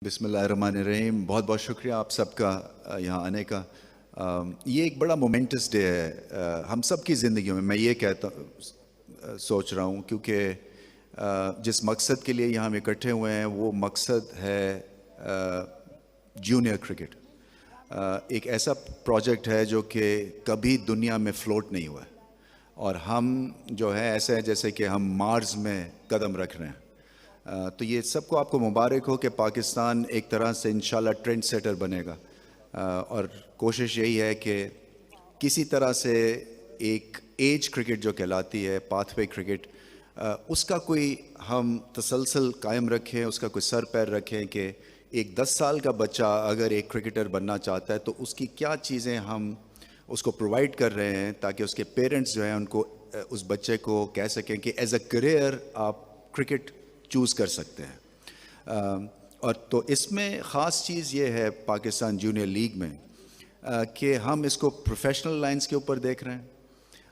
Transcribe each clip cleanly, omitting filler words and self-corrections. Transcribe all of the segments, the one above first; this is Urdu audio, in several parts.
بسم اللہ الرحمن الرحیم. بہت بہت شکریہ آپ سب کا یہاں آنے کا. یہ ایک بڑا مومنٹس ڈے ہے ہم سب کی زندگیوں میں یہ کہتا سوچ رہا ہوں کیونکہ جس مقصد کے لیے یہاں ہم اکٹھے ہوئے ہیں وہ مقصد ہے جونیئر کرکٹ. ایک ایسا پروجیکٹ ہے جو کہ کبھی دنیا میں فلوٹ نہیں ہوا ہے اور ہم جو ہے ایسے ہیں جیسے کہ ہم مارز میں قدم رکھ رہے ہیں. تو یہ سب کو آپ کو مبارک ہو کہ پاکستان ایک طرح سے انشاءاللہ ٹرینڈ سیٹر بنے گا اور کوشش یہی ہے کہ کسی طرح سے ایک ایج کرکٹ جو کہلاتی ہے پاتھ وے کرکٹ اس کا کوئی ہم تسلسل قائم رکھیں, اس کا کوئی سر پیر رکھیں کہ ایک 10 سال کا بچہ اگر ایک کرکٹر بننا چاہتا ہے تو اس کی کیا چیزیں ہم اس کو پرووائڈ کر رہے ہیں تاکہ اس کے پیرنٹس جو ہیں ان کو اس بچے کو کہہ سکیں کہ ایز اے کریئر آپ کرکٹ چوز کر سکتے ہیں. اور تو اس میں خاص چیز یہ ہے پاکستان جونیئر لیگ میں کہ ہم اس کو پروفیشنل لائنز کے اوپر دیکھ رہے ہیں.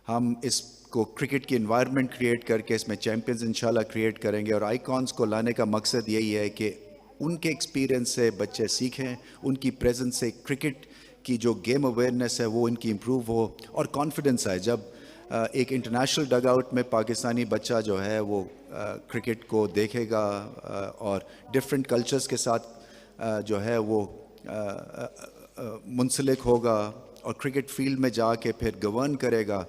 ہم اس کو کرکٹ کی انوائرمنٹ کریٹ کر کے اس میں چیمپئنز انشاءاللہ کریٹ کریں گے اور آئیکانز کو لانے کا مقصد یہی ہے کہ ان کے ایکسپیرینس سے بچے سیکھیں, ان کی پریزنس سے کرکٹ کی جو گیم اویئرنیس ہے وہ ان کی امپروو ہو اور کانفیڈنس آئے. جب ایک انٹرنیشنل ڈگ آؤٹ میں پاکستانی بچہ جو ہے وہ کرکٹ کو دیکھے گا اور ڈفرینٹ کلچرز کے ساتھ جو ہے وہ منسلک ہوگا اور کرکٹ فیلڈ میں جا کے پھر گورن کرے گا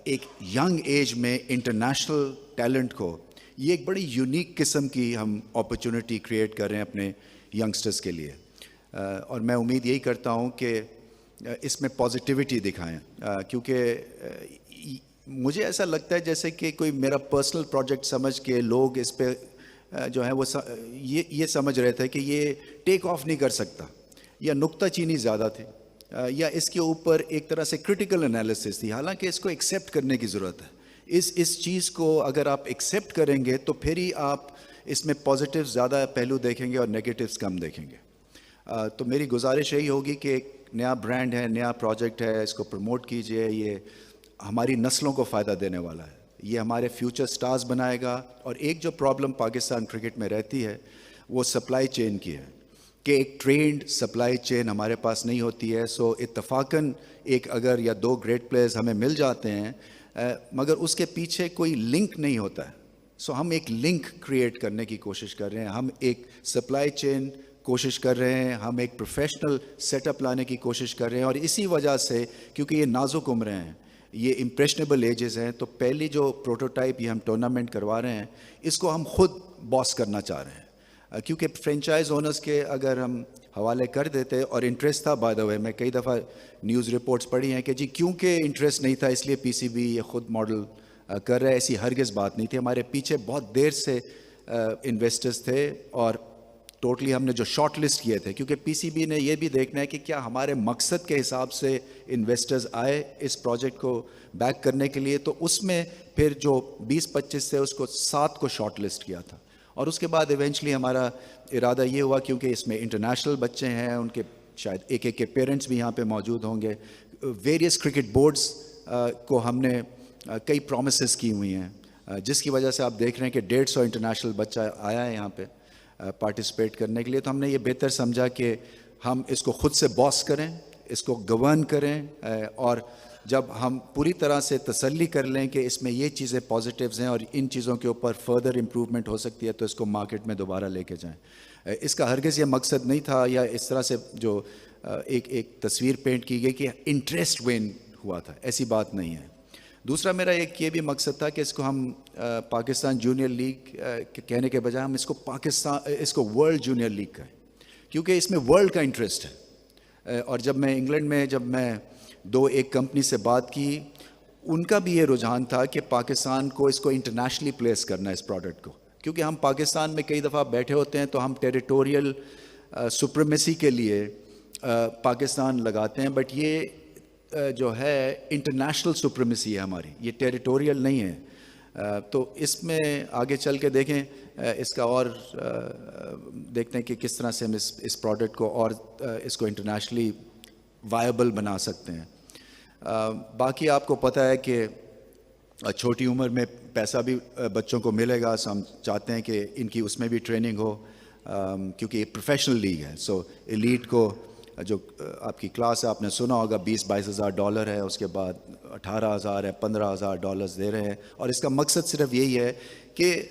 ایک ینگ ایج میں انٹرنیشنل ٹیلنٹ کو, یہ ایک بڑی یونیک قسم کی ہم اپرچونٹی کریٹ کر رہے ہیں اپنے ینگسٹرز کے لیے. اور میں امید یہی کرتا ہوں کہ اس میں پازیٹیوٹی دکھائیں کیونکہ مجھے ایسا لگتا ہے جیسے کہ کوئی میرا پرسنل پروجیکٹ سمجھ کے لوگ اس پہ جو ہے وہ یہ سمجھ رہے تھے کہ یہ ٹیک آف نہیں کر سکتا یا نکتہ چینی زیادہ تھی یا اس کے اوپر ایک طرح سے کرٹیکل انالیسس تھی. حالانکہ اس کو ایکسیپٹ کرنے کی ضرورت ہے. اس چیز کو اگر آپ ایکسیپٹ کریں گے تو پھر ہی آپ اس میں پازیٹیو زیادہ پہلو دیکھیں گے اور نیگیٹیوز کم دیکھیں گے. تو میری گزارش یہی ہوگی کہ ایک نیا برانڈ ہے, نیا پروجیکٹ ہے, اس کو پروموٹ کیجئے. یہ ہماری نسلوں کو فائدہ دینے والا ہے, یہ ہمارے فیوچر سٹارز بنائے گا. اور ایک جو پرابلم پاکستان کرکٹ میں رہتی ہے وہ سپلائی چین کی ہے کہ ایک ٹرینڈ سپلائی چین ہمارے پاس نہیں ہوتی ہے. سو اتفاقاً ایک اگر یا 2 گریٹ پلیئرز ہمیں مل جاتے ہیں مگر اس کے پیچھے کوئی لنک نہیں ہوتا ہے. سو ہم ایک لنک کریٹ کرنے کی کوشش کر رہے ہیں, ہم ایک سپلائی چین کوشش کر رہے ہیں, ہم ایک پروفیشنل سیٹ اپ لانے کی کوشش کر رہے ہیں. اور اسی وجہ سے کیونکہ یہ نازک عمریں ہیں, یہ امپریشنیبل ایجز ہیں, تو پہلی جو پروٹوٹائپ یہ ہم ٹورنامنٹ کروا رہے ہیں اس کو ہم خود باس کرنا چاہ رہے ہیں. کیونکہ فرینچائز اونرز کے اگر ہم حوالے کر دیتے اور انٹرسٹ تھا, بائی دا وے میں کئی دفعہ نیوز رپورٹس پڑھی ہیں کہ جی کیونکہ انٹرسٹ نہیں تھا اس لیے پی سی بی یہ خود ماڈل کر رہا ہے. ایسی ہرگز بات نہیں تھی. ہمارے پیچھے بہت دیر سے انویسٹرز تھے اور ٹوٹلی ہم نے جو شارٹ لسٹ کیے تھے کیونکہ پی سی بی نے یہ بھی دیکھنا ہے کہ کیا ہمارے مقصد کے حساب سے انویسٹرز آئے اس پروجیکٹ کو بیک کرنے کے لیے. تو اس میں پھر جو 20-25 سے اس کو 7 کو شارٹ لسٹ کیا تھا اور اس کے بعد ایونچولی ہمارا ارادہ یہ ہوا کیونکہ اس میں انٹرنیشنل بچے ہیں, ان کے شاید ایک کے پیرنٹس بھی یہاں پہ موجود ہوں گے. ویریس کرکٹ بورڈز کو ہم نے کئی پرومسز کی ہوئی ہیں جس کی وجہ سے آپ دیکھ رہے ہیں کہ 150 انٹرنیشنل بچہ آیا ہے یہاں پہ پارٹیسپیٹ کرنے کے لیے. تو ہم نے یہ بہتر سمجھا کہ ہم اس کو خود سے باس کریں, اس کو گورن کریں اور جب ہم پوری طرح سے تسلی کر لیں کہ اس میں یہ چیزیں پازیٹیوز ہیں اور ان چیزوں کے اوپر فردر امپروومنٹ ہو سکتی ہے تو اس کو مارکیٹ میں دوبارہ لے کے جائیں. اس کا ہرگز یہ مقصد نہیں تھا یا اس طرح سے جو ایک تصویر پینٹ کی گئی کہ انٹرسٹ وین ہوا تھا, ایسی بات نہیں ہے. دوسرا میرا ایک یہ بھی مقصد تھا کہ اس کو ہم پاکستان جونیئر لیگ کہنے کے بجائے ہم اس کو ورلڈ جونیئر لیگ کہیں کیونکہ اس میں ورلڈ کا انٹرسٹ ہے. اور جب میں انگلینڈ میں جب میں 2-1 کمپنی سے بات کی ان کا بھی یہ رجحان تھا کہ پاکستان کو اس کو انٹرنیشنلی پلیس کرنا ہے اس پروڈکٹ کو, کیونکہ ہم پاکستان میں کئی دفعہ بیٹھے ہوتے ہیں تو ہم ٹیریٹوریل سپریمیسی کے لیے پاکستان لگاتے ہیں, بٹ یہ جو ہے انٹرنیشنل سپریمیسی ہے ہماری, یہ ٹیریٹوریل نہیں ہے. تو اس میں آگے چل کے دیکھیں اس کا اور دیکھتے ہیں کہ کس طرح سے ہم اس پروڈکٹ کو اور اس کو انٹرنیشنلی وائبل بنا سکتے ہیں. باقی آپ کو پتہ ہے کہ چھوٹی عمر میں پیسہ بھی بچوں کو ملے گا, سو ہم چاہتے ہیں کہ ان کی اس میں بھی ٹریننگ ہو. کیونکہ یہ پروفیشنل لیگ ہے. سو ایلیٹ کو جو آپ کی کلاس ہے آپ نے سنا ہوگا $20,000-22,000 ہے, اس کے بعد $18,000 ہے, $15,000 دے رہے ہیں. اور اس کا مقصد صرف یہی ہے کہ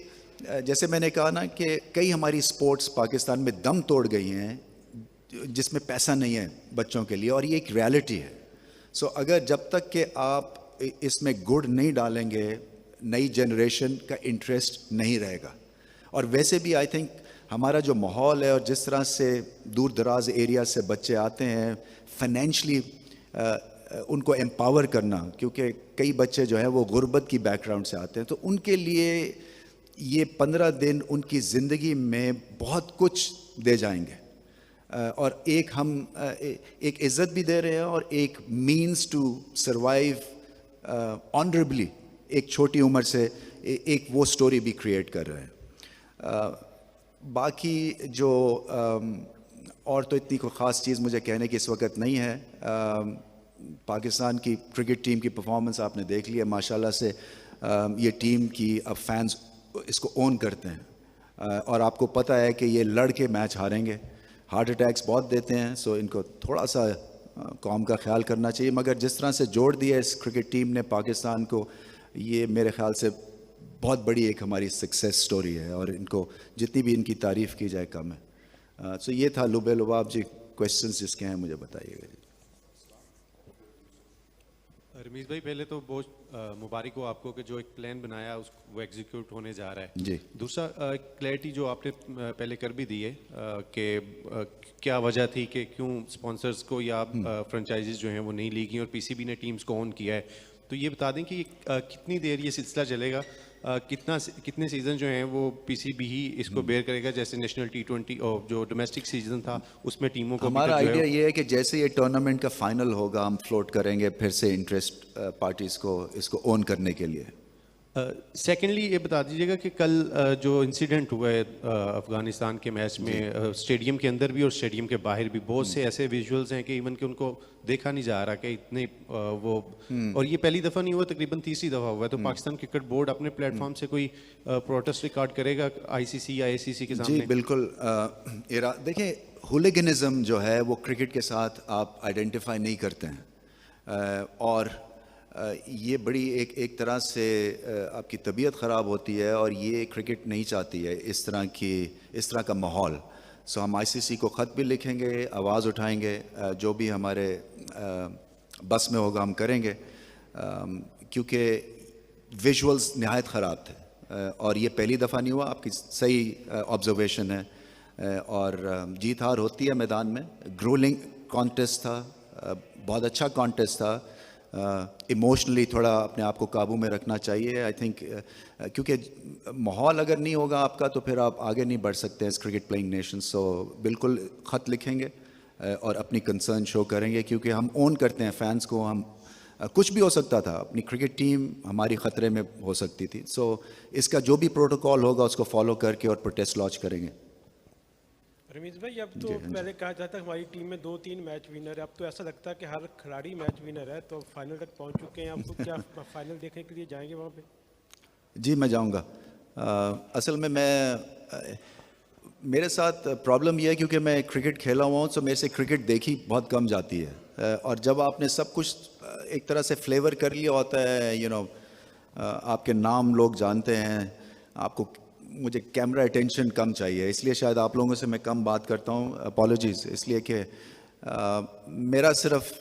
جیسے میں نے کہا نا کہ کئی ہماری سپورٹس پاکستان میں دم توڑ گئی ہیں جس میں پیسہ نہیں ہے بچوں کے لیے, اور یہ ایک ریالٹی ہے. سو اگر جب تک کہ آپ اس میں گڑ نہیں ڈالیں گے نئی جنریشن کا انٹرسٹ نہیں رہے گا. اور ویسے بھی آئی تھنک ہمارا جو ماحول ہے اور جس طرح سے دور دراز ایریا سے بچے آتے ہیں فائنینشلی ان کو امپاور کرنا, کیونکہ کئی بچے جو ہیں وہ غربت کی بیک گراؤنڈ سے آتے ہیں, تو ان کے لیے یہ 15 دن ان کی زندگی میں بہت کچھ دے جائیں گے. اور ایک ہم ایک عزت بھی دے رہے ہیں اور ایک مینس ٹو سروائیو آنریبلی ایک چھوٹی عمر سے ایک وہ سٹوری بھی کریٹ کر رہے ہیں. باقی جو اور تو اتنی کوئی خاص چیز مجھے کہنے کی اس وقت نہیں ہے. پاکستان کی کرکٹ ٹیم کی پرفارمنس آپ نے دیکھ لی ہے ماشاءاللہ سے. یہ ٹیم کی اب فینس اس کو اون کرتے ہیں اور آپ کو پتہ ہے کہ یہ لڑ کے میچ ہاریں گے. ہارٹ اٹیکس بہت دیتے ہیں, سو ان کو تھوڑا سا قوم کا خیال کرنا چاہیے. مگر جس طرح سے جوڑ دیا اس کرکٹ ٹیم نے پاکستان کو, یہ میرے خیال سے بہت بڑی ایک ہماری سکسیس سٹوری ہے, اور ان کو جتنی بھی ان کی تعریف کی جائے کم ہے. سو یہ تھا لبے لباب جی. کویشچنس جس کے ہیں مجھے بتائیے گا. رمیز بھائی پہلے تو بہت مبارک ہو آپ کو کہ جو ایک پلان بنایا وہ ایگزیکیوٹ ہونے جا رہا ہے. جی. دوسرا کلیئرٹی جو آپ نے پہلے کر بھی دی ہے کہ کیا وجہ تھی کہ کیوں اسپانسرز کو یا فرنچائزز جو ہیں وہ نہیں لی گئیں اور پی سی بی نے ٹیمز کو اون کیا ہے. تو یہ بتا دیں کہ کتنی دیر یہ سلسلہ چلے گا, کتنے سیزن جو ہیں وہ پی سی بی ہی اس کو بیئر کرے گا, جیسے نیشنل T20 اور جو ڈومیسٹک سیزن تھا اس میں ٹیموں کو. ہمارا آئیڈیا یہ ہے کہ جیسے یہ ٹورنامنٹ کا فائنل ہوگا ہم فلوٹ کریں گے پھر سے انٹرسٹ پارٹیز کو اس کو اون کرنے کے لیے. سیکنڈلی یہ بتا دیجیے گا کہ کل جو انسیڈنٹ ہوا ہے افغانستان کے میچ میں, اسٹیڈیم کے اندر بھی اور اسٹیڈیم کے باہر بھی بہت سے ایسے ویژولز ہیں کہ ایون کہ ان کو دیکھا نہیں جا رہا کہ اتنے وہ, اور یہ پہلی دفعہ نہیں ہوا, تقریباً تیسری دفعہ ہوا ہے. تو پاکستان کرکٹ بورڈ اپنے پلیٹ فارم سے کوئی پروٹیسٹ ریکارڈ کرے گا آئی سی سی یا اے سی سی کے سامنے؟ جی بالکل. دیکھیں ہولیگنزم جو ہے وہ کرکٹ کے ساتھ آپ آئیڈینٹیفائی نہیں کرتے ہیں, اور یہ بڑی ایک طرح سے آپ کی طبیعت خراب ہوتی ہے, اور یہ کرکٹ نہیں چاہتی ہے اس طرح کا ماحول. سو ہم آئی سی سی کو خط بھی لکھیں گے, آواز اٹھائیں گے, جو بھی ہمارے بس میں ہوگا ہم کریں گے, کیونکہ ویژولز نہایت خراب تھے اور یہ پہلی دفعہ نہیں ہوا. آپ کی صحیح آبزرویشن ہے, اور جیت ہار ہوتی ہے میدان میں. گرولنگ کانٹیسٹ تھا, بہت اچھا کانٹیسٹ تھا. ایموشنلی تھوڑا اپنے آپ کو قابو میں رکھنا چاہیے آئی تھنک, کیونکہ ماحول اگر نہیں ہوگا آپ کا تو پھر آپ آگے نہیں بڑھ سکتے اس کرکٹ پلینگ نیشن. سو بالکل خط لکھیں گے اور اپنی کنسرن شو کریں گے, کیونکہ ہم اون کرتے ہیں فینس کو. ہم کچھ بھی ہو سکتا تھا, اپنی کرکٹ ٹیم ہماری خطرے میں ہو سکتی تھی. سو اس کا جو بھی پروٹوکول ہوگا اس کو فالو کر کے اور پروٹیسٹ لانچ کریں گے. رمیز بھائی اب تو پہلے کہا جاتا ہے ہماری ٹیم میں 2-3 میچ ونر ہے, اب تو ایسا لگتا ہے کہ ہر کھلاڑی میچ ونر ہے, تو فائنل تک پہنچ چکے ہیں. اب تو کیا فائنل دیکھنے کے لیے جائیں گے وہاں پہ؟ جی میں جاؤں گا. اصل میں میرے ساتھ پرابلم یہ ہے کیونکہ میں کرکٹ کھیلا ہوا ہوں, تو میرے سے کرکٹ دیکھی بہت کم جاتی ہے, اور جب آپ نے سب کچھ ایک طرح سے فلیور کر لیا ہوتا ہے, آپ کے نام لوگ جانتے ہیں, آپ کو مجھے کیمرہ اٹینشن کم چاہیے, اس لیے شاید آپ لوگوں سے میں کم بات کرتا ہوں. اپالوجیز, اس لیے کہ میرا صرف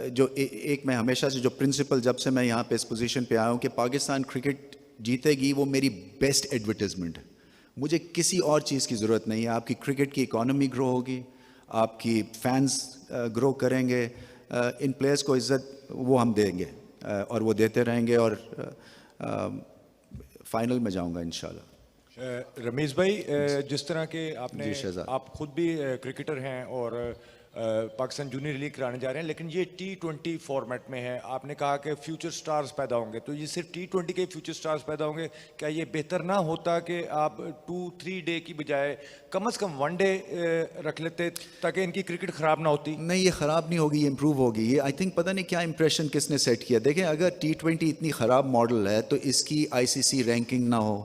جو ایک میں ہمیشہ سے جو پرنسپل جب سے میں یہاں پہ اس پوزیشن پہ آیا ہوں کہ پاکستان کرکٹ جیتے گی, وہ میری بیسٹ ایڈورٹیزمنٹ ہے. مجھے کسی اور چیز کی ضرورت نہیں ہے. آپ کی کرکٹ کی اکانومی گرو ہوگی, آپ کی فینس گرو کریں گے, ان پلیئرس کو عزت وہ ہم دیں گے اور وہ دیتے رہیں گے, اور فائنل میں جاؤں گا انشاءاللہ. رمیز بھائی, جس طرح کہ آپ خود بھی کرکٹر ہیں اور پاکستان جونیئر لیگ کرانے جا رہے ہیں, لیکن یہ T20 فارمیٹ میں ہے. آپ نے کہا کہ فیوچر سٹارز پیدا ہوں گے, تو یہ صرف T20 کے فیوچر سٹارز پیدا ہوں گے. کیا یہ بہتر نہ ہوتا کہ آپ 2-3 ڈے کی بجائے کم از کم 1 ڈے رکھ لیتے تاکہ ان کی کرکٹ خراب نہ ہوتی؟ نہیں, یہ خراب نہیں ہوگی, یہ امپروو ہوگی. یہ آئی تھنک پتہ نہیں کیا امپریشن کس نے سیٹ کیا. دیکھیں اگر T20 اتنی خراب ماڈل ہے تو اس کی ICC رینکنگ نہ ہو,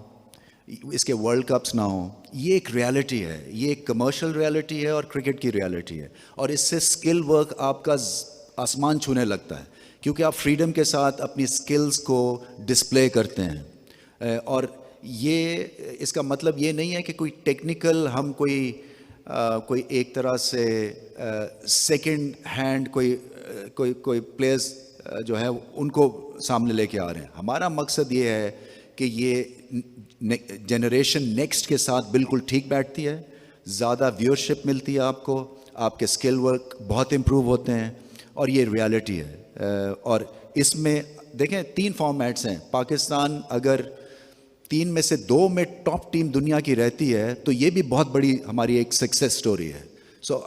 اس کے ورلڈ کپس نہ ہوں. یہ ایک ریالٹی ہے, یہ ایک کمرشل ریالٹی ہے اور کرکٹ کی ریالٹی ہے, اور اس سے اسکل ورک آپ کا آسمان چھونے لگتا ہے, کیونکہ آپ فریڈم کے ساتھ اپنی اسکلز کو ڈسپلے کرتے ہیں. اور یہ اس کا مطلب یہ نہیں ہے کہ کوئی ٹیکنیکل ہم کوئی ایک طرح سے سیکنڈ ہینڈ کوئی پلیئرز جو ہے ان کو سامنے لے کے آ رہے ہیں. ہمارا مقصد یہ ہے کہ یہ جنریشن نیکسٹ کے ساتھ بالکل ٹھیک بیٹھتی ہے, زیادہ ویورشپ ملتی ہے آپ کو, آپ کے اسکل ورک بہت امپروو ہوتے ہیں, اور یہ ریالٹی ہے. اور اس میں دیکھیں 3 فارمیٹس ہیں. پاکستان اگر 3 میں سے 2 میں ٹاپ ٹیم دنیا کی رہتی ہے تو یہ بھی بہت بڑی ہماری ایک سکسیس سٹوری ہے. سو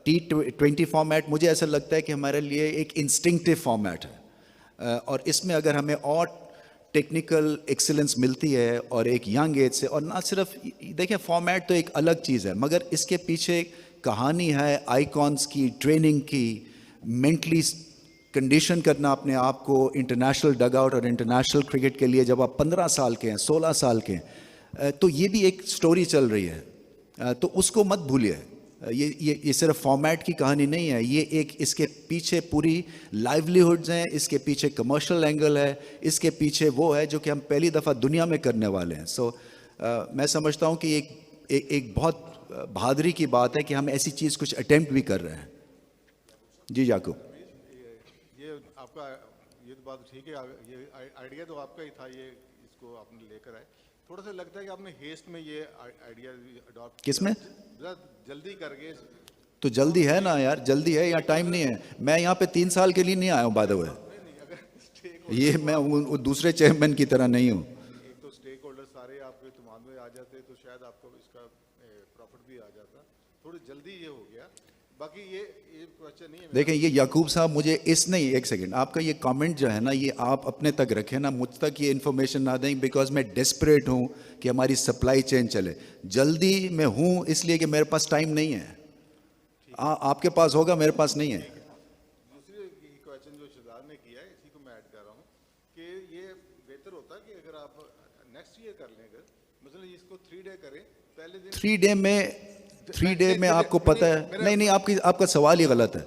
T20 فارمیٹ مجھے ایسا لگتا ہے کہ ہمارے لیے ایک انسٹنکٹیو فارمیٹ ہے, اور اس میں اگر ہمیں اور ٹیکنیکل ایکسلنس ملتی ہے اور ایک ینگ ایج سے, اور نہ صرف دیکھیں فارمیٹ تو ایک الگ چیز ہے, مگر اس کے پیچھے کہانی ہے آئیکونس کی, ٹریننگ کی, مینٹلی کنڈیشن کرنا اپنے آپ کو انٹرنیشنل ڈگ آؤٹ اور انٹرنیشنل کرکٹ کے لیے. جب آپ 15 سال کے ہیں, 16 سال کے ہیں, تو یہ بھی ایک سٹوری چل رہی ہے, تو اس کو مت بھولیے. یہ صرف فارمیٹ کی کہانی نہیں ہے, یہ ایک اس کے پیچھے پوری لائیولیہڈز ہیں, اس کے پیچھے کمرشل اینگل ہے, اس کے پیچھے وہ ہے جو کہ ہم پہلی دفعہ دنیا میں کرنے والے ہیں. سو میں سمجھتا ہوں کہ ایک بہت بہادری کی بات ہے کہ ہم ایسی چیز کچھ اٹیمپٹ بھی کر رہے ہیں. جی یعقوب, یہ آپ کا یہ تو بات ٹھیک ہے, یہ آئیڈیا تو آپ کا ہی تھا, یہ اس کو آپ نے لے کر آئے. تھوڑا سا لگتا ہے کہ آپ نے ہیسٹ میں یہ آئیڈیا اڈاپٹ کس میں جلدی کر کے. تو جلدی ہے نا یار, جلدی ہے یا ٹائم نہیں ہے. میں یہاں پہ 3 سال کے لیے نہیں آیا ہوں بائی دی وے, یہ میں دوسرے چیئرمین کی طرح نہیں ہوں. ایک تو اسٹیک ہولڈر سارے آپ کے تمام میں آ جاتے تو شاید آپ کو اس کا پروفٹ بھی آ جاتا. تھوڑی جلدی یہ ہو گیا, باقی یہ کوشچن نہیں ہے. دیکھیں یہ یعقوب صاحب مجھے اس نہیں, ایک سیکنڈ, آپ کا یہ کامنٹ جو ہے نا یہ آپ اپنے تک رکھیں نا, مجھ تک یہ انفارمیشن نہ دیں, بیکاز میں ڈیسپریٹ ہوں کہ ہماری سپلائی چین چلے. جلدی میں ہوں اس لیے کہ میرے پاس ٹائم نہیں ہے, آپ کے پاس ہوگا, میرے پاس نہیں ہے. دوسری کوشچن جو شہزاد نے کیا ہے اسی کو میں ایڈ کر رہا ہوں کہ یہ بہتر ہوتا کہ اگر آپ نیکسٹ ایئر کر لیں, اگر مثلا اس کو 3 ڈے کریں, پہلے دن 3 ڈے میں آپ کو پتہ ہے نہیں, آپ کا سوال ہی غلط ہے,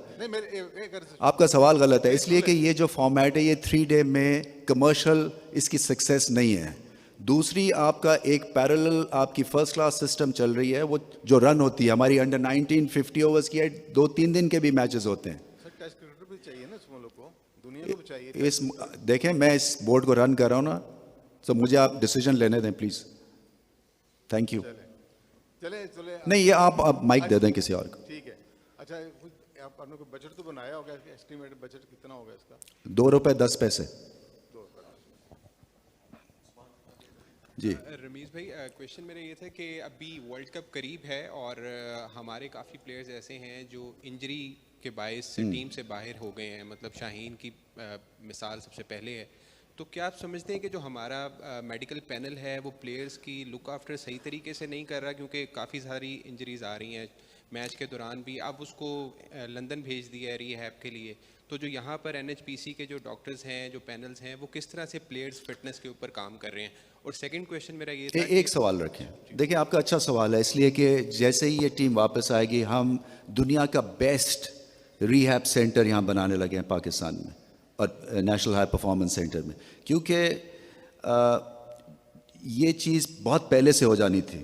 آپ کا سوال غلط ہے, اس لیے کہ یہ جو فارمیٹ ہے یہ 3 ڈے میں کمرشل اس کی سکسیس نہیں ہے. دوسری آپ کا ایک پیرلل آپ کی فرسٹ کلاس سسٹم چل رہی ہے, وہ جو رن ہوتی ہے ہماری انڈر 19 50 اوورز کی ہے, 2-3 دن کے بھی میچز ہوتے ہیں. ٹیسٹ کرکٹر بھی چاہیے نا اس ملک کو, دنیا کو بھی چاہیے. اس دیکھیں میں اس بورڈ کو رن کر رہا ہوں نا, تو مجھے آپ ڈیسیجن لینے دیں پلیز. Thank you. نہیں یہ آپ مائک دے دیں کسی اور کو. ٹھیک ہے. اچھا آپ نے کوئی بجٹ تو بنایا ہوگا, ایسٹیمیٹ بجٹ کتنا ہوگا اس کا؟ ₹2.10. جی رمیز بھائی, کویشچن میرا یہ تھا کہ ابھی ورلڈ کپ قریب ہے اور ہمارے کافی پلیئرز ایسے ہیں جو انجری کے باعث ٹیم سے باہر ہو گئے ہیں, مطلب شاہین کی مثال سب سے پہلے ہے. تو کیا آپ سمجھتے ہیں کہ جو ہمارا میڈیکل پینل ہے وہ پلیئرز کی لک آفٹر صحیح طریقے سے نہیں کر رہا, کیونکہ کافی ساری انجریز آ رہی ہیں میچ کے دوران بھی. اب اس کو لندن بھیج دیا ہے ری ہیب کے لیے, تو جو یہاں پر NHPC کے جو ڈاکٹرز ہیں, جو پینلز ہیں, وہ کس طرح سے پلیئرز فٹنس کے اوپر کام کر رہے ہیں؟ اور سیکنڈ کویشچن میرا یہ تھا, ایک سوال رکھیں. دیکھیں آپ کا اچھا سوال ہے, اس لیے کہ جیسے ہی یہ ٹیم واپس آئے گی ہم دنیا کا بیسٹ ری ہیب سینٹر یہاں بنانے لگے ہیں پاکستان میں, اور نیشنل ہائی پرفارمنس سینٹر میں, کیونکہ یہ چیز بہت پہلے سے ہو جانی تھی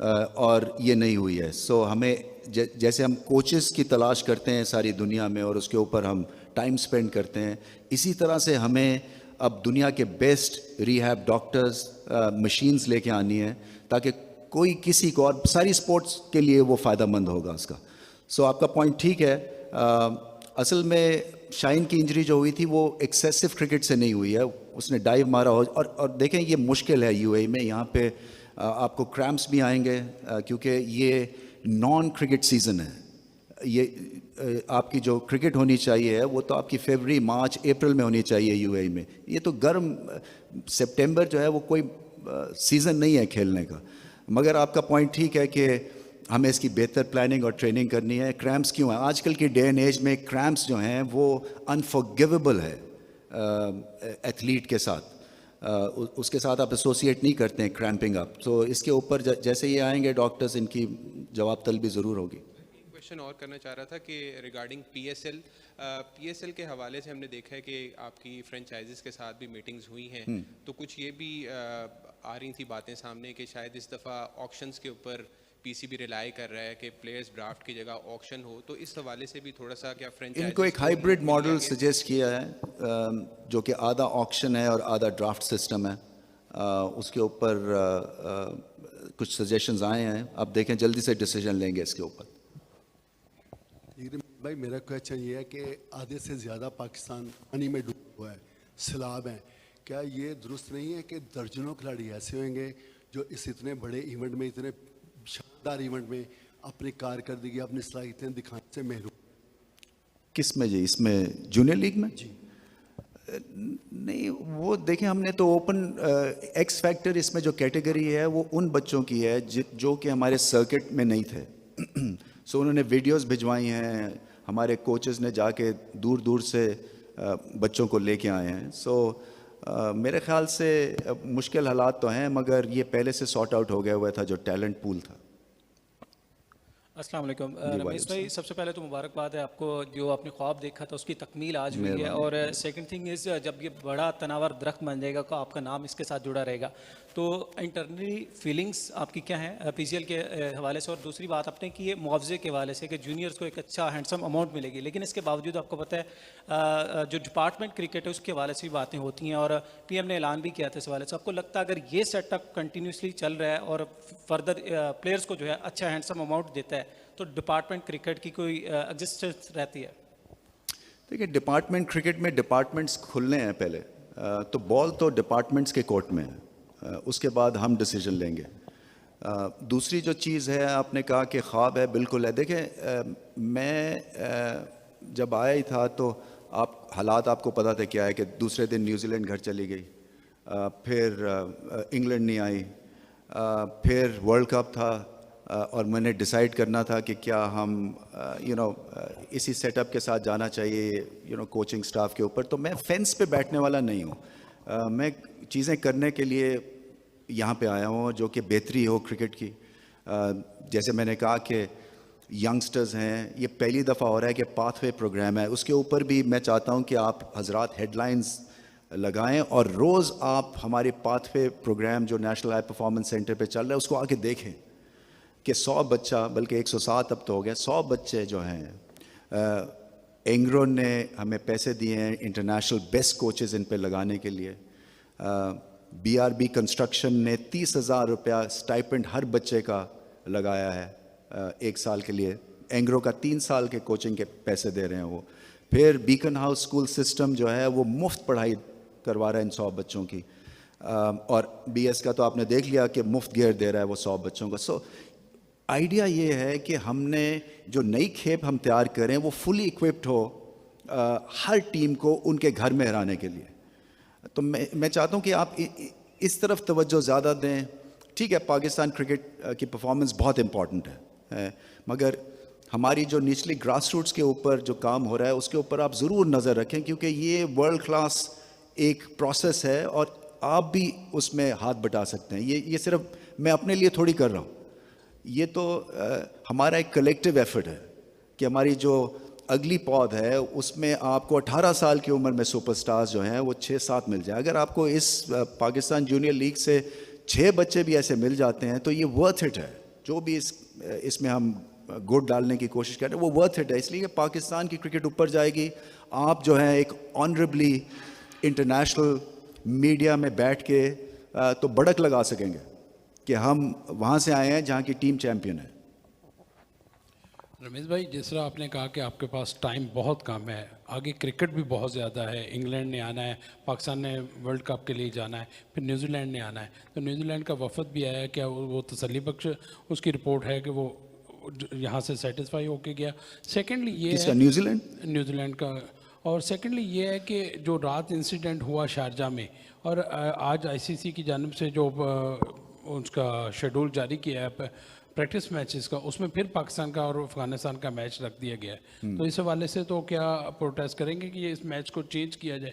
اور یہ نہیں ہوئی ہے. سو ہمیں جیسے ہم کوچز کی تلاش کرتے ہیں ساری دنیا میں اور اس کے اوپر ہم ٹائم سپینڈ کرتے ہیں, اسی طرح سے ہمیں اب دنیا کے بیسٹ ری ہیب ڈاکٹرز, مشینز لے کے آنی ہے, تاکہ کوئی کسی کو, اور ساری سپورٹس کے لیے وہ فائدہ مند ہوگا اس کا. سو آپ کا پوائنٹ ٹھیک ہے. اصل میں شاہین کی انجری جو ہوئی تھی وہ ایکسیسو کرکٹ سے نہیں ہوئی ہے, اس نے ڈائیو مارا ہو, اور دیکھیں یہ مشکل ہے UAE میں, یہاں پہ آپ کو کریمپس بھی آئیں گے کیونکہ یہ نان کرکٹ سیزن ہے. یہ آپ کی جو کرکٹ ہونی چاہیے ہے وہ تو آپ کی فیبرری مارچ اپریل میں ہونی چاہیے UAE میں. یہ تو گرم سپٹمبر جو ہے وہ کوئی سیزن نہیں ہے کھیلنے کا. مگر آپ کا پوائنٹ ٹھیک ہے کہ ہمیں اس کی بہتر پلاننگ اور ٹریننگ کرنی ہے. کریمپس کیوں ہیں آج کل کی ڈے اینڈ ایج میں؟ کریمپس جو ہیں وہ انفارگیویبل ہے ایتھلیٹ کے ساتھ. اس کے ساتھ آپ ایسوسیٹ نہیں کرتے ہیں کریمپنگ اپ. تو اس کے اوپر جیسے یہ آئیں گے ڈاکٹرز ان کی جواب طلبی ضرور ہوگی. کویشچن اور کرنا چاہ رہا تھا کہ ریگارڈنگ پی ایس ایل کے حوالے سے ہم نے دیکھا ہے کہ آپ کی فرینچائزز کے ساتھ بھی میٹنگز ہوئی ہیں, تو کچھ یہ بھی آ رہی تھی باتیں سامنے کہ شاید اس دفعہ آکشنز کے اوپر پی سی بی ریلائی کر رہا ہے کہ پلیئرز ڈرافٹ کی جگہ آکشن ہو, تو اس حوالے سے بھی تھوڑا سا کیا فرینچائز ان کو ایک ہائیبرڈ ماڈل سجیسٹ کیا ہے جو کہ آدھا آکشن ہے اور آدھا ڈرافٹ سسٹم ہے. اس کے اوپر کچھ سجیشنز آئے ہیں, آپ دیکھیں جلدی سے ڈیسیجن لیں گے اس کے اوپر. بھائی میرا کویشچن یہ ہے کہ آدھے سے زیادہ پاکستان پانی میں ڈوبا ہوا ہے, سیلاب ہیں, کیا یہ درست نہیں ہے کہ درجنوں کھلاڑی ایسے ہوئیں گے جو اس اتنے بڑے ایونٹ میں, اتنے شاندار ایونٹ میں اپنی کارکردگی اپنی صلاحیتیں دکھانے سے محروم؟ کس میں جی؟ اس میں جونیئر لیگ میں؟ جی نہیں, وہ دیکھیں ہم نے تو اوپن ایکس فیکٹر اس میں جو کیٹیگری ہے وہ ان بچوں کی ہے جو کہ ہمارے سرکٹ میں نہیں تھے. سو انہوں نے ویڈیوز بھجوائی ہیں, ہمارے کوچز نے جا کے دور دور سے بچوں کو لے کے آئے ہیں. سو میرے خیال سے مشکل حالات تو ہیں مگر یہ پہلے سے سارٹ آؤٹ ہو گیا ہوا تھا جو ٹیلنٹ پول تھا. السلام علیکم رمیش بھائی, سب سے پہلے تو مبارکباد ہے آپ کو, جو آپ نے خواب دیکھا تھا اس کی تکمیل آج ہوئی ہے. اور سیکنڈ تھنگ از, جب یہ بڑا تناور درخت بن جائے گا تو آپ کا نام اس کے ساتھ جڑا رہے گا, تو انٹرنلی فیلنگس آپ کی کیا ہیں پی سی ایل کے حوالے سے؟ اور دوسری بات آپ نے کی ہے معاوضے کے حوالے سے کہ جونیئرس کو ایک اچھا ہینڈسم اماؤنٹ ملے گی, لیکن اس کے باوجود آپ کو پتہ ہے جو ڈپارٹمنٹ کرکٹ ہے اس کے حوالے سے بھی باتیں ہوتی ہیں, اور پی ایم نے اعلان بھی کیا تھا اس حوالے سے. آپ کو لگتا ہے اگر یہ سیٹ اپ کنٹینیوسلی چل رہا ہے اور فردر پلیئرس کو جو ہے اچھا ہینڈسم اماؤنٹ دیتا ہے تو ڈپارٹمنٹ کرکٹ کی کوئی ایگزسٹنس رہتی ہے؟ دیکھیے ڈپارٹمنٹ کرکٹ میں ڈپارٹمنٹس کھلنے ہیں پہلے, تو بال تو ڈپارٹمنٹس کے کورٹ میں ہے, اس کے بعد ہم ڈیسیجن لیں گے. دوسری جو چیز ہے آپ نے کہا کہ خواب ہے, بالکل ہے. دیکھیں میں جب آیا ہی تھا تو حالات آپ کو پتہ تھے کیا ہے کہ دوسرے دن نیوزی لینڈ گھر چلی گئی, پھر انگلینڈ نہیں آئی, پھر ورلڈ کپ تھا, اور میں نے ڈیسائیڈ کرنا تھا کہ کیا ہم اسی سیٹ اپ کے ساتھ جانا چاہیے کوچنگ سٹاف کے اوپر. تو میں فینس پہ بیٹھنے والا نہیں ہوں, میں چیزیں کرنے کے لیے یہاں پہ آیا ہوں جو کہ بہتری ہو کرکٹ کی. جیسے میں نے کہا کہ ینگسٹرز ہیں, یہ پہلی دفعہ ہو رہا ہے کہ پاتھ وے پروگرام ہے, اس کے اوپر بھی میں چاہتا ہوں کہ آپ حضرات ہیڈ لائنز لگائیں اور روز آپ ہمارے پاتھ وے پروگرام جو نیشنل ہائی پرفارمنس سینٹر پہ چل رہا ہے اس کو آ کے دیکھیں کہ 100 بچہ, بلکہ 107 اب تو ہو گیا, 100 بچے جو ہیں اینگرو نے ہمیں پیسے دیے ہیں انٹرنیشنل بیسٹ کوچز ان پہ لگانے کے لیے. بی آر بی کنسٹرکشن نے 30,000 روپیہ اسٹائپنڈ ہر بچے کا لگایا ہے 1 سال کے لیے. اینگرو کا 3 سال کے کوچنگ کے پیسے دے رہے ہیں وہ. پھر بیکن ہاؤس اسکول سسٹم جو ہے وہ مفت پڑھائی کروا رہا ہے ان 100 بچوں کی, اور بی ایس کا تو آپ نے دیکھ لیا کہ مفت گیئر دے رہا ہے وہ 100 بچوں کو. سو آئیڈیا یہ ہے کہ ہم نے جو نئی کھیپ ہم تیار کریں وہ فلی اکوپڈ ہو ہر ٹیم کو ان کے گھر میں ہرانے کے لیے. تو میں چاہتا ہوں کہ آپ اس طرف توجہ زیادہ دیں. ٹھیک ہے پاکستان کرکٹ کی پرفارمنس بہت امپورٹنٹ ہے, مگر ہماری جو نچلی گراس روٹس کے اوپر جو کام ہو رہا ہے اس کے اوپر آپ ضرور نظر رکھیں, کیونکہ یہ ورلڈ کلاس ایک پروسیس ہے اور آپ بھی اس میں ہاتھ بٹا سکتے ہیں. یہ صرف میں اپنے لیے تھوڑی کر رہا ہوں, یہ تو ہمارا ایک کلیکٹیو ایفرٹ ہے کہ ہماری جو اگلی پود ہے اس میں آپ کو 18 سال کی عمر میں سپر سٹارز جو ہیں وہ 6-7 مل جائیں. اگر آپ کو اس پاکستان جونیئر لیگ سے 6 بچے بھی ایسے مل جاتے ہیں تو یہ ورتھ اٹ ہے. جو بھی اس میں ہم گوٹ ڈالنے کی کوشش کر رہے ہیں وہ ورتھ اٹ ہے, اس لیے کہ پاکستان کی کرکٹ اوپر جائے گی. آپ جو ہیں ایک آنریبلی انٹرنیشنل میڈیا میں بیٹھ کے تو بڑک لگا سکیں گے کہ ہم وہاں سے آئے ہیں جہاں کی ٹیم چیمپئن ہے. رمیش بھائی, جس طرح آپ نے کہا کہ آپ کے پاس ٹائم بہت کم ہے, آگے کرکٹ بھی بہت زیادہ ہے, انگلینڈ نے آنا ہے, پاکستان نے ورلڈ کپ کے لیے جانا ہے, پھر نیوزی لینڈ نے آنا ہے, تو نیوزی لینڈ کا وفد بھی آیا ہے, کیا وہ تسلی بخش اس کی رپورٹ ہے کہ وہ یہاں سے سیٹسفائی ہو کے گیا؟ سیکنڈلی یہ ہے نیوزی لینڈ کا, اور سیکنڈلی یہ ہے کہ جو رات انسیڈنٹ ہوا شارجہ میں, اور آج آئی سی سی کی جانب سے جو اس کا شیڈول جاری کیا ہے پریکٹس میچز کا, اس میں پھر پاکستان کا اور افغانستان کا میچ رکھ دیا گیا ہے. تو اس حوالے سے تو کیا پروٹیسٹ کریں گے کہ یہ اس میچ کو چینج کیا جائے؟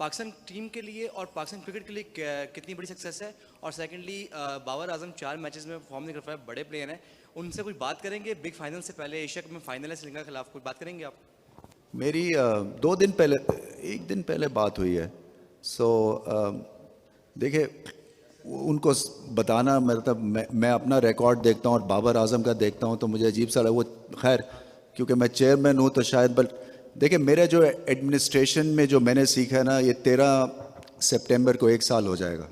پاکستان ٹیم کے لیے اور پاکستان کرکٹ کے لیے کتنی بڑی سکسیس ہے؟ اور سیکنڈلی بابر اعظم 4 میچز میں فارم نہیں کر پائے، بڑے پلیئر ہیں، ان سے کوئی بات کریں گے؟ بگ فائنل سے پہلے ایشیا کپ میں فائنل ہے سری لنکا کے خلاف، کوئی بات کریں گے آپ؟ میری 2 دن پہلے 1 دن پہلے بات ہوئی ہے. سو دیکھیں ان کو بتانا، مطلب میں اپنا ریکارڈ دیکھتا ہوں اور بابر اعظم کا دیکھتا ہوں تو مجھے عجیب سا لگا. وہ خیر کیونکہ میں چیئرمین ہوں تو شاید، بٹ دیکھیں میرے جو ایڈمنسٹریشن میں جو میں نے سیکھا ہے نا، یہ 13 سپٹمبر کو 1 سال ہو جائے گا.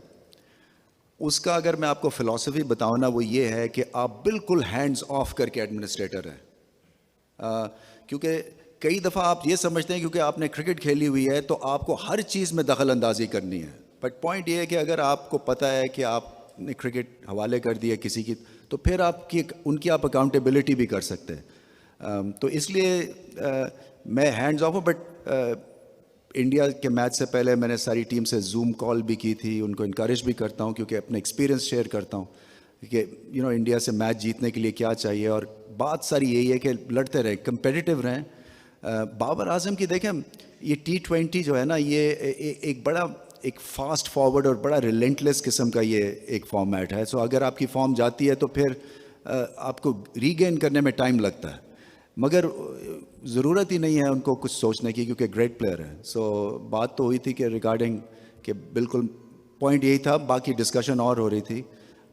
اس کا اگر میں آپ کو فلاسفی بتاؤں نا، وہ یہ ہے کہ آپ بالکل ہینڈز آف کر کے ایڈمنسٹریٹر ہیں. کیونکہ کئی دفعہ آپ یہ سمجھتے ہیں کیونکہ آپ نے کرکٹ کھیلی ہوئی ہے تو آپ کو ہر چیز میں دخل اندازی کرنی ہے. بٹ پوائنٹ یہ ہے کہ اگر آپ کو پتہ ہے کہ آپ نے کرکٹ حوالے کر دی ہے کسی کی، تو پھر آپ کی ان کی آپ اکاؤنٹیبلٹی بھی کر سکتے ہیں. تو اس لیے میں ہینڈز آف ہوں. بٹ انڈیا کے میچ سے پہلے میں نے ساری ٹیم سے زوم کال بھی کی تھی، ان کو انکریج بھی کرتا ہوں کیونکہ اپنے ایکسپیرینس شیئر کرتا ہوں کہ انڈیا سے میچ جیتنے کے لیے کیا چاہیے. اور بات ساری یہی ہے کہ لڑتے رہیں، کمپیٹیٹیو رہیں. بابر اعظم کی دیکھیں یہ T20 جو ہے نا، یہ ایک بڑا ایک فاسٹ فارورڈ اور بڑا ریلنٹلیس قسم کا یہ ایک فارمیٹ ہے. سو اگر آپ کی فارم جاتی ہے تو پھر آپ کو ری گین کرنے میں ٹائم لگتا ہے، مگر ضرورت ہی نہیں ہے ان کو کچھ سوچنے کی کیونکہ گریٹ پلیئر ہے. سو بات تو ہوئی تھی کہ ریگارڈنگ کہ بالکل پوائنٹ یہی تھا، باقی ڈسکشن اور ہو رہی تھی.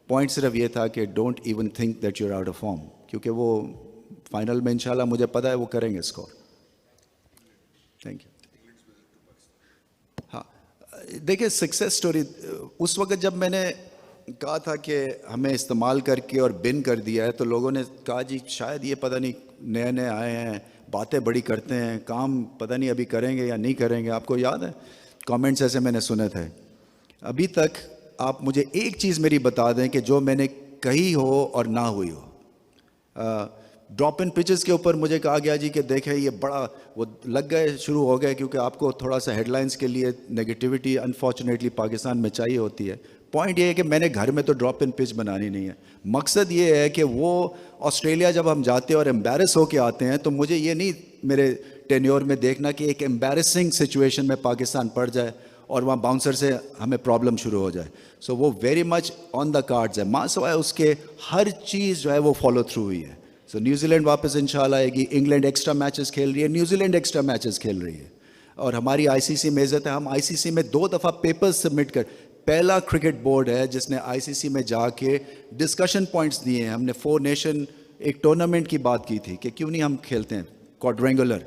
پوائنٹ صرف یہ تھا کہ don't even think that you are out of form, کیونکہ وہ فائنل میں انشاءاللہ مجھے پتہ ہے وہ کریں گے اسکور. Thank you. ہاں دیکھیں سکسیس سٹوری اس وقت جب میں نے کہا تھا کہ ہمیں استعمال کر کے اور بن کر دیا ہے تو لوگوں نے کہا جی شاید یہ پتہ نہیں نئے نئے آئے ہیں، باتیں بڑی کرتے ہیں، کام پتہ نہیں ابھی کریں گے یا نہیں کریں گے. آپ کو یاد ہے کامنٹس ایسے میں نے سنے تھے. ابھی تک آپ مجھے ایک چیز میری بتا دیں کہ جو میں نے کہی ہو اور نہ ہوئی ہو. ڈراپ ان پچز کے اوپر مجھے کہا گیا جی کہ دیکھیں یہ بڑا وہ لگ گئے، شروع ہو گئے کیونکہ آپ کو تھوڑا سا ہیڈ لائنس کے لیے نگیٹیوٹی انفارچونیٹلی پاکستان میں چاہیے ہوتی ہے. پوائنٹ یہ ہے کہ میں نے گھر میں تو ڈراپ ان پچ بنانی نہیں ہے. مقصد یہ ہے کہ وہ آسٹریلیا جب ہم جاتے ہیں اور امبیرس ہو کے آتے ہیں تو مجھے یہ نہیں میرے ٹینیور میں دیکھنا کہ ایک امبیرسنگ سچویشن میں پاکستان پڑ جائے اور وہاں باؤنسر سے ہمیں پرابلم شروع ہو جائے. سو وہ ویری مچ آن دا کارڈز ہے. ماں سوائے اس کے ہر چیز جو ہے وہ فالو تھرو ہوئی ہے. سو نیوزی لینڈ واپس انشاءاللہ آئے گی. انگلینڈ ایکسٹرا میچز کھیل رہی ہے، نیوزی لینڈ ایکسٹرا میچز کھیل رہی ہے. اور ہماری ICC میں عزت ہے، ہم ICC میں 2 دفعہ پیپرز سبمٹ کر، پہلا کرکٹ بورڈ ہے جس نے ICC میں جا کے ڈسکشن پوائنٹس دیے ہیں. ہم نے 4 نیشن ایک ٹورنامنٹ کی بات کی تھی کہ کیوں نہیں ہم کھیلتے ہیں کوڈرینگولر.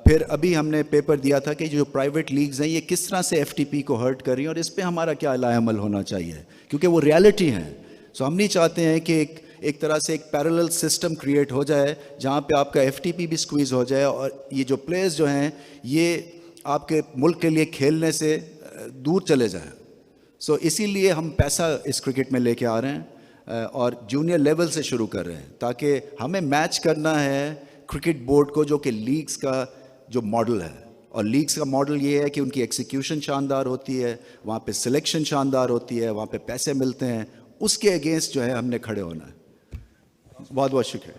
پھر ابھی ہم نے پیپر دیا تھا کہ جو پرائیویٹ لیگز ہیں یہ کس طرح سے FTP کو ہرٹ کر رہی ہیں اور اس پہ ہمارا کیا علاج عمل ہونا چاہیے کیونکہ وہ ریالٹی ہیں. سو ہم نہیں چاہتے ہیں کہ ایک طرح سے ایک پیرلل سسٹم کریٹ ہو جائے جہاں پہ آپ کا FTP بھی سکویز ہو جائے اور یہ جو پلیئرز جو ہیں یہ آپ کے ملک کے لیے کھیلنے سے دور چلے جائیں. سو اسی لیے ہم پیسہ اس کرکٹ میں لے کے آ رہے ہیں اور جونیئر لیول سے شروع کر رہے ہیں تاکہ ہمیں میچ کرنا ہے کرکٹ بورڈ کو جو کہ لیگز کا جو ماڈل ہے. اور لیگز کا ماڈل یہ ہے کہ ان کی ایکسیکیوشن شاندار ہوتی ہے، وہاں پہ سلیکشن شاندار ہوتی ہے، وہاں پہ پیسے ملتے ہیں. اس کے اگینسٹ جو ہے ہم نے کھڑے ہونا ہے. بہت بہت شکریہ.